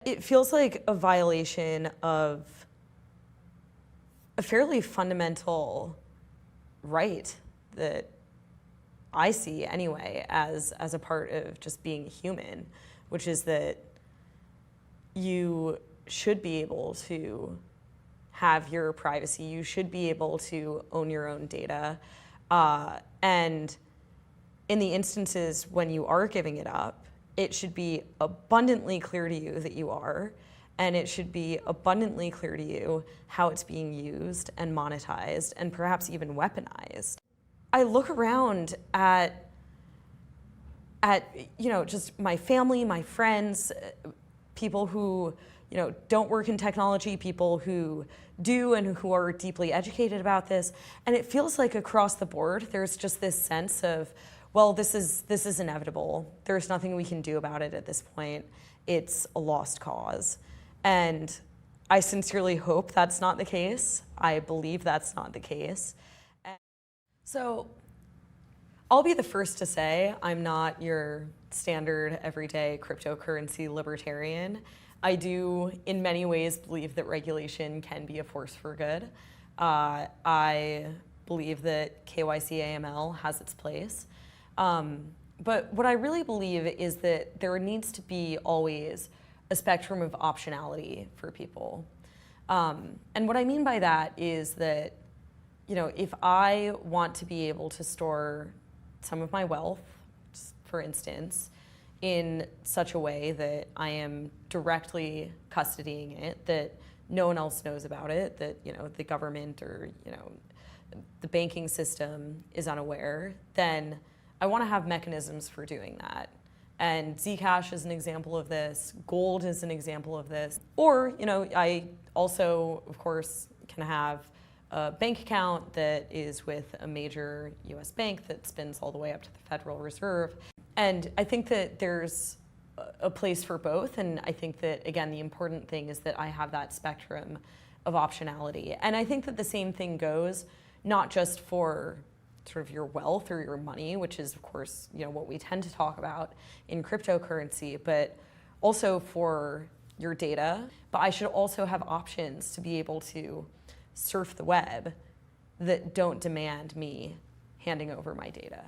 It feels like a violation of a fairly fundamental right that I see anyway as a part of just being human, which is that you should be able to have your privacy, you should be able to own your own data, and in the instances when you are giving it up, it should be abundantly clear to you that you are, and it should be abundantly clear to you how it's being used and monetized and perhaps even weaponized. I look around at just my family, my friends, people who don't work in technology, people who do and who are deeply educated about this, and it feels like across the board there's just this sense of, well, this is inevitable. There's nothing we can do about it at this point. It's a lost cause. And I sincerely hope that's not the case. I believe that's not the case. So I'll be the first to say I'm not your standard everyday cryptocurrency libertarian. I do, in many ways, believe that regulation can be a force for good. I believe that KYC-AML has its place. But what I really believe is that there needs to be always a spectrum of optionality for people. And what I mean by that is that, if I want to be able to store some of my wealth, for instance, in such a way that I am directly custodying it, that no one else knows about it, that the government or the banking system is unaware, then I want to have mechanisms for doing that. And Zcash is an example of this. Gold is an example of this. Or, I also, of course, can have a bank account that is with a major US bank that spins all the way up to the Federal Reserve. And I think that there's a place for both. And I think that, again, the important thing is that I have that spectrum of optionality. And I think that the same thing goes not just for sort of your wealth or your money, which is, of course, what we tend to talk about in cryptocurrency, but also for your data. But I should also have options to be able to surf the web that don't demand me handing over my data.